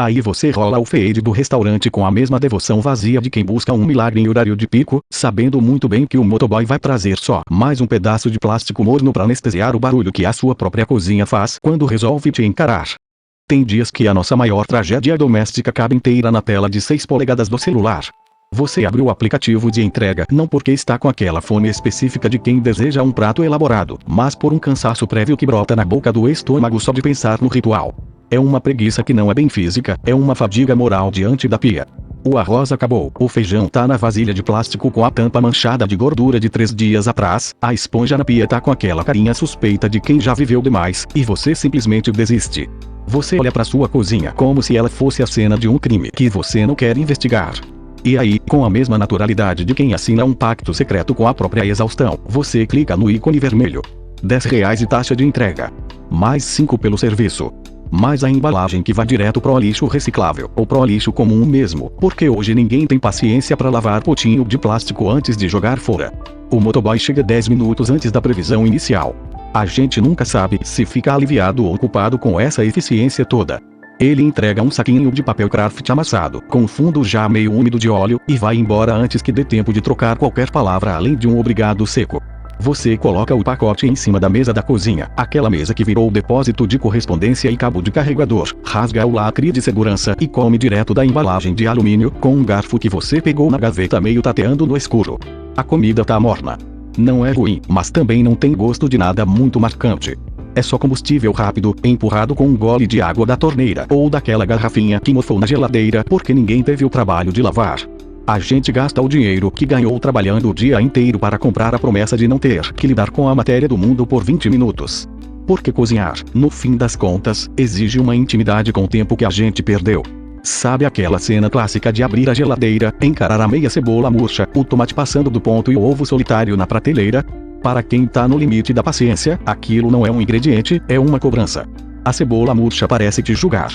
Aí você rola o feed do restaurante com a mesma devoção vazia de quem busca um milagre em horário de pico, sabendo muito bem que o motoboy vai trazer só mais um pedaço de plástico morno para anestesiar o barulho que a sua própria cozinha faz quando resolve te encarar. Tem dias que a nossa maior tragédia doméstica cabe inteira na tela de 6 polegadas do celular. Você abre o aplicativo de entrega não porque está com aquela fome específica de quem deseja um prato elaborado, mas por um cansaço prévio que brota na boca do estômago só de pensar no ritual. É uma preguiça que não é bem física, é uma fadiga moral diante da pia. O arroz acabou, o feijão tá na vasilha de plástico com a tampa manchada de gordura de 3 dias atrás, a esponja na pia tá com aquela carinha suspeita de quem já viveu demais, e você simplesmente desiste. Você olha pra sua cozinha como se ela fosse a cena de um crime que você não quer investigar. E aí, com a mesma naturalidade de quem assina um pacto secreto com a própria exaustão, você clica no ícone vermelho. R$10 e taxa de entrega. Mais 5 pelo serviço. Mais a embalagem que vai direto pro lixo reciclável, ou pro lixo comum mesmo, porque hoje ninguém tem paciência para lavar potinho de plástico antes de jogar fora. O motoboy chega 10 minutos antes da previsão inicial. A gente nunca sabe se fica aliviado ou culpado com essa eficiência toda. Ele entrega um saquinho de papel craft amassado, com o fundo já meio úmido de óleo, e vai embora antes que dê tempo de trocar qualquer palavra além de um obrigado seco. Você coloca o pacote em cima da mesa da cozinha, aquela mesa que virou depósito de correspondência e cabo de carregador, rasga o lacre de segurança e come direto da embalagem de alumínio com um garfo que você pegou na gaveta meio tateando no escuro. A comida tá morna. Não é ruim, mas também não tem gosto de nada muito marcante. É só combustível rápido, empurrado com um gole de água da torneira ou daquela garrafinha que mofou na geladeira porque ninguém teve o trabalho de lavar. A gente gasta o dinheiro que ganhou trabalhando o dia inteiro para comprar a promessa de não ter que lidar com a matéria do mundo por 20 minutos. Porque cozinhar, no fim das contas, exige uma intimidade com o tempo que a gente perdeu. Sabe aquela cena clássica de abrir a geladeira, encarar a meia cebola murcha, o tomate passando do ponto e o ovo solitário na prateleira? Para quem tá no limite da paciência, aquilo não é um ingrediente, é uma cobrança. A cebola murcha parece te julgar.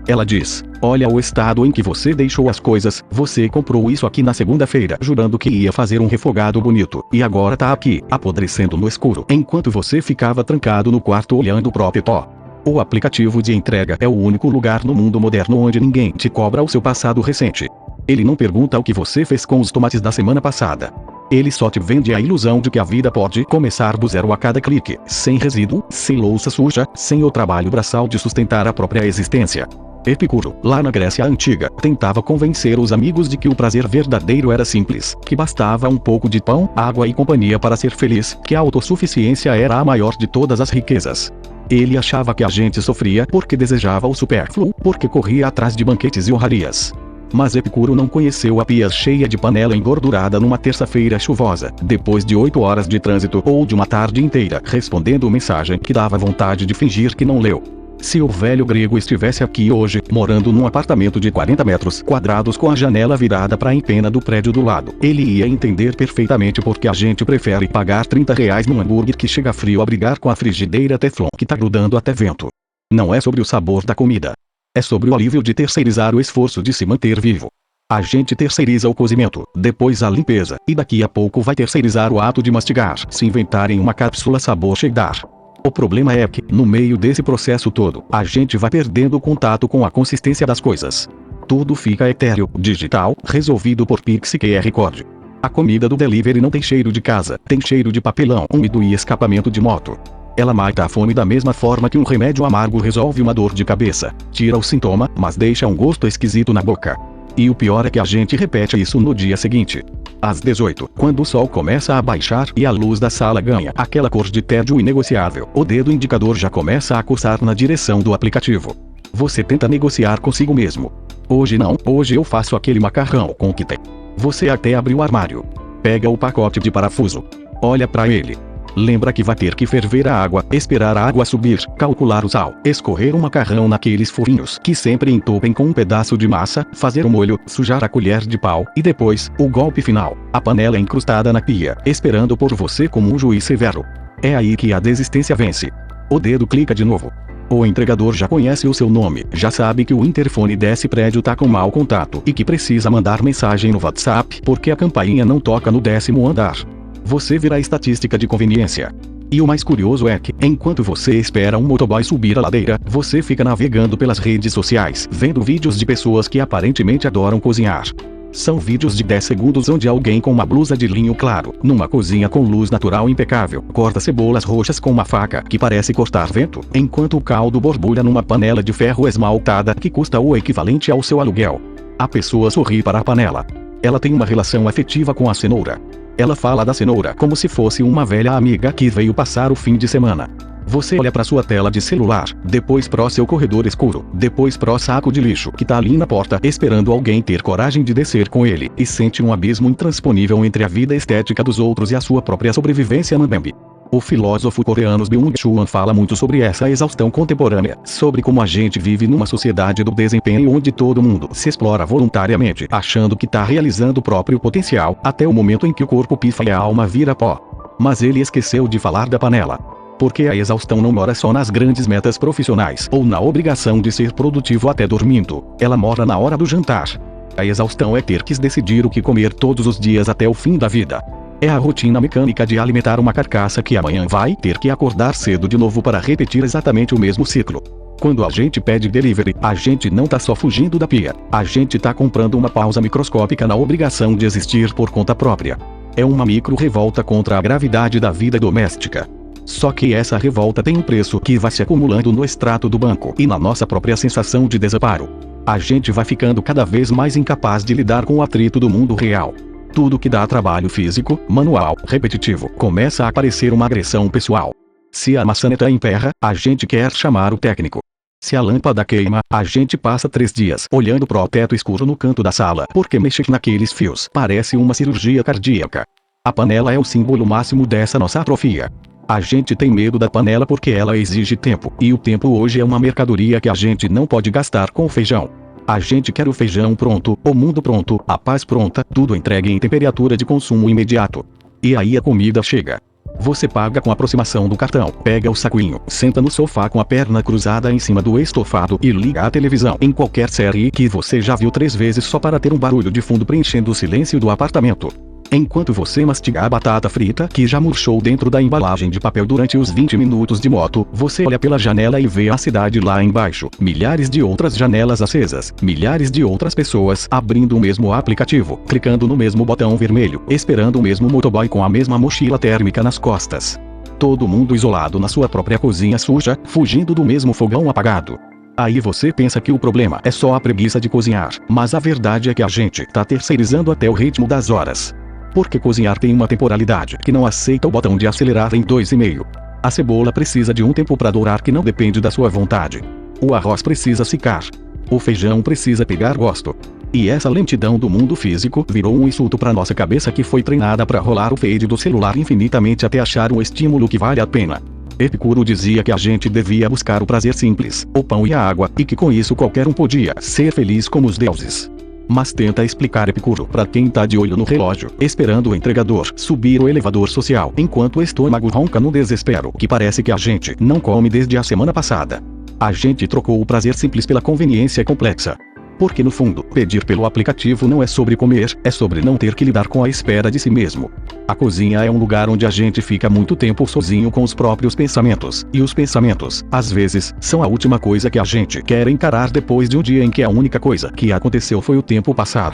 Ela diz: olha o estado em que você deixou as coisas, você comprou isso aqui na segunda-feira jurando que ia fazer um refogado bonito, e agora tá aqui, apodrecendo no escuro, enquanto você ficava trancado no quarto olhando o próprio pó. O aplicativo de entrega é o único lugar no mundo moderno onde ninguém te cobra o seu passado recente. Ele não pergunta o que você fez com os tomates da semana passada. Ele só te vende a ilusão de que a vida pode começar do zero a cada clique, sem resíduo, sem louça suja, sem o trabalho braçal de sustentar a própria existência. Epicuro, lá na Grécia Antiga, tentava convencer os amigos de que o prazer verdadeiro era simples, que bastava um pouco de pão, água e companhia para ser feliz, que a autossuficiência era a maior de todas as riquezas. Ele achava que a gente sofria porque desejava o supérfluo, porque corria atrás de banquetes e honrarias. Mas Epicuro não conheceu a pia cheia de panela engordurada numa terça-feira chuvosa, depois de 8 horas de trânsito ou de uma tarde inteira respondendo mensagem que dava vontade de fingir que não leu. Se o velho grego estivesse aqui hoje, morando num apartamento de 40 metros quadrados com a janela virada para a empena do prédio do lado, ele ia entender perfeitamente porque a gente prefere pagar R$30 num hambúrguer que chega frio a brigar com a frigideira Teflon que tá grudando até vento. Não é sobre o sabor da comida. É sobre o alívio de terceirizar o esforço de se manter vivo. A gente terceiriza o cozimento, depois a limpeza, e daqui a pouco vai terceirizar o ato de mastigar, se inventarem uma cápsula sabor cheddar. O problema é que, no meio desse processo todo, a gente vai perdendo o contato com a consistência das coisas. Tudo fica etéreo, digital, resolvido por Pix e QR Code. A comida do delivery não tem cheiro de casa, tem cheiro de papelão úmido e escapamento de moto. Ela mata a fome da mesma forma que um remédio amargo resolve uma dor de cabeça. Tira o sintoma, mas deixa um gosto esquisito na boca. E o pior é que a gente repete isso no dia seguinte. Às 18, quando o sol começa a baixar e a luz da sala ganha aquela cor de tédio inegociável, o dedo indicador já começa a coçar na direção do aplicativo. Você tenta negociar consigo mesmo. Hoje não, hoje eu faço aquele macarrão com que tem. Você até abre o armário. Pega o pacote de parafuso. Olha pra ele. Lembra que vai ter que ferver a água, esperar a água subir, calcular o sal, escorrer o macarrão naqueles furinhos que sempre entupem com um pedaço de massa, fazer o molho, sujar a colher de pau, e depois, o golpe final, a panela encrustada na pia, esperando por você como um juiz severo. É aí que a desistência vence. O dedo clica de novo. O entregador já conhece o seu nome, já sabe que o interfone desse prédio tá com mau contato e que precisa mandar mensagem no WhatsApp porque a campainha não toca no 10º andar. Você vira estatística de conveniência. E o mais curioso é que, enquanto você espera um motoboy subir a ladeira, você fica navegando pelas redes sociais, vendo vídeos de pessoas que aparentemente adoram cozinhar. São vídeos de 10 segundos onde alguém com uma blusa de linho claro, numa cozinha com luz natural impecável, corta cebolas roxas com uma faca que parece cortar vento, enquanto o caldo borbulha numa panela de ferro esmaltada que custa o equivalente ao seu aluguel. A pessoa sorri para a panela. Ela tem uma relação afetiva com a cenoura. Ela fala da cenoura como se fosse uma velha amiga que veio passar o fim de semana. Você olha para sua tela de celular, depois pro seu corredor escuro, depois pro saco de lixo que tá ali na porta esperando alguém ter coragem de descer com ele, e sente um abismo intransponível entre a vida estética dos outros e a sua própria sobrevivência mambembe. O filósofo coreano Byung-Chul Han fala muito sobre essa exaustão contemporânea, sobre como a gente vive numa sociedade do desempenho onde todo mundo se explora voluntariamente, achando que tá realizando o próprio potencial, até o momento em que o corpo pifa e a alma vira pó. Mas ele esqueceu de falar da panela. Porque a exaustão não mora só nas grandes metas profissionais ou na obrigação de ser produtivo até dormindo, ela mora na hora do jantar. A exaustão é ter que decidir o que comer todos os dias até o fim da vida. É a rotina mecânica de alimentar uma carcaça que amanhã vai ter que acordar cedo de novo para repetir exatamente o mesmo ciclo. Quando a gente pede delivery, a gente não tá só fugindo da pia, a gente tá comprando uma pausa microscópica na obrigação de existir por conta própria. É uma micro-revolta contra a gravidade da vida doméstica. Só que essa revolta tem um preço que vai se acumulando no extrato do banco e na nossa própria sensação de desamparo. A gente vai ficando cada vez mais incapaz de lidar com o atrito do mundo real. Tudo que dá trabalho físico, manual, repetitivo, começa a parecer uma agressão pessoal. Se a maçaneta emperra, a gente quer chamar o técnico. Se a lâmpada queima, a gente passa 3 dias olhando pro teto escuro no canto da sala, porque mexer naqueles fios parece uma cirurgia cardíaca. A panela é o símbolo máximo dessa nossa atrofia. A gente tem medo da panela porque ela exige tempo, e o tempo hoje é uma mercadoria que a gente não pode gastar com o feijão. A gente quer o feijão pronto, o mundo pronto, a paz pronta, tudo entregue em temperatura de consumo imediato. E aí a comida chega. Você paga com aproximação do cartão, pega o saquinho, senta no sofá com a perna cruzada em cima do estofado e liga a televisão em qualquer série que você já viu 3 vezes só para ter um barulho de fundo preenchendo o silêncio do apartamento. Enquanto você mastiga a batata frita que já murchou dentro da embalagem de papel durante os 20 minutos de moto, você olha pela janela e vê a cidade lá embaixo, milhares de outras janelas acesas, milhares de outras pessoas abrindo o mesmo aplicativo, clicando no mesmo botão vermelho, esperando o mesmo motoboy com a mesma mochila térmica nas costas. Todo mundo isolado na sua própria cozinha suja, fugindo do mesmo fogão apagado. Aí você pensa que o problema é só a preguiça de cozinhar, mas a verdade é que a gente tá terceirizando até o ritmo das horas. Porque cozinhar tem uma temporalidade que não aceita o botão de acelerar em 2,5. A cebola precisa de um tempo para dourar que não depende da sua vontade. O arroz precisa secar. O feijão precisa pegar gosto. E essa lentidão do mundo físico virou um insulto para nossa cabeça que foi treinada para rolar o feed do celular infinitamente até achar um estímulo que vale a pena. Epicuro dizia que a gente devia buscar o prazer simples, o pão e a água, e que com isso qualquer um podia ser feliz como os deuses. Mas tenta explicar Epicuro para quem tá de olho no relógio, esperando o entregador subir o elevador social, enquanto o estômago ronca no desespero, que parece que a gente não come desde a semana passada. A gente trocou o prazer simples pela conveniência complexa. Porque no fundo, pedir pelo aplicativo não é sobre comer, é sobre não ter que lidar com a espera de si mesmo. A cozinha é um lugar onde a gente fica muito tempo sozinho com os próprios pensamentos, e os pensamentos, às vezes, são a última coisa que a gente quer encarar depois de um dia em que a única coisa que aconteceu foi o tempo passar.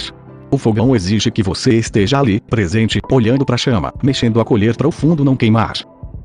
O fogão exige que você esteja ali, presente, olhando para a chama, mexendo a colher para o fundo não queimar.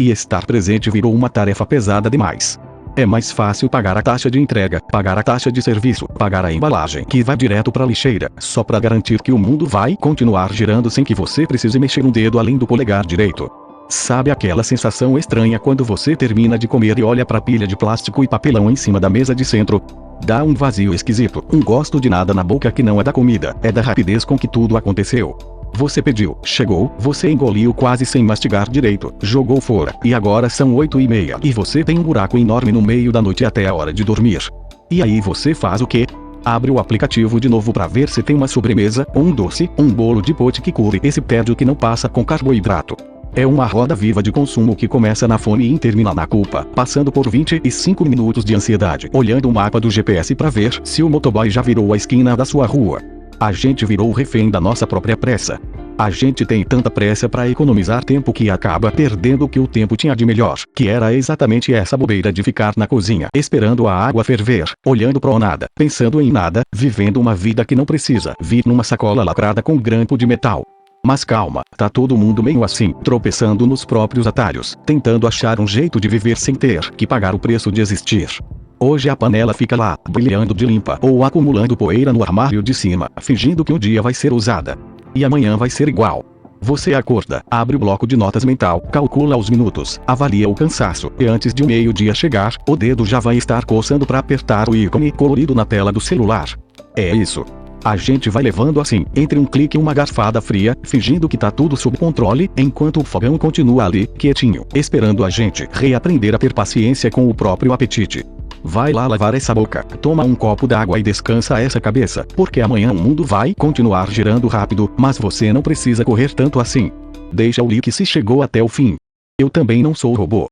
E estar presente virou uma tarefa pesada demais. É mais fácil pagar a taxa de entrega, pagar a taxa de serviço, pagar a embalagem que vai direto para a lixeira, só para garantir que o mundo vai continuar girando sem que você precise mexer um dedo além do polegar direito. Sabe aquela sensação estranha quando você termina de comer e olha para a pilha de plástico e papelão em cima da mesa de centro? Dá um vazio esquisito, um gosto de nada na boca que não é da comida, é da rapidez com que tudo aconteceu. Você pediu, chegou, você engoliu quase sem mastigar direito, jogou fora, e agora são 8h30 e você tem um buraco enorme no meio da noite até a hora de dormir. E aí você faz o quê? Abre o aplicativo de novo para ver se tem uma sobremesa, um doce, um bolo de pote que cure esse tédio que não passa com carboidrato. É uma roda viva de consumo que começa na fome e termina na culpa, passando por 25 minutos de ansiedade, olhando o mapa do GPS para ver se o motoboy já virou a esquina da sua rua. A gente virou refém da nossa própria pressa. A gente tem tanta pressa para economizar tempo que acaba perdendo o que o tempo tinha de melhor, que era exatamente essa bobeira de ficar na cozinha, esperando a água ferver, olhando pro nada, pensando em nada, vivendo uma vida que não precisa vir numa sacola lacrada com grampo de metal. Mas calma, tá todo mundo meio assim, tropeçando nos próprios atalhos, tentando achar um jeito de viver sem ter que pagar o preço de existir. Hoje a panela fica lá, brilhando de limpa ou acumulando poeira no armário de cima, fingindo que um dia vai ser usada. E amanhã vai ser igual. Você acorda, abre o bloco de notas mental, calcula os minutos, avalia o cansaço, e antes de o meio-dia chegar, o dedo já vai estar coçando para apertar o ícone colorido na tela do celular. É isso. A gente vai levando assim, entre um clique e uma garfada fria, fingindo que tá tudo sob controle, enquanto o fogão continua ali, quietinho, esperando a gente reaprender a ter paciência com o próprio apetite. Vai lá lavar essa boca, toma um copo d'água e descansa essa cabeça, porque amanhã o mundo vai continuar girando rápido, mas você não precisa correr tanto assim. Deixa o like se chegou até o fim. Eu também não sou robô.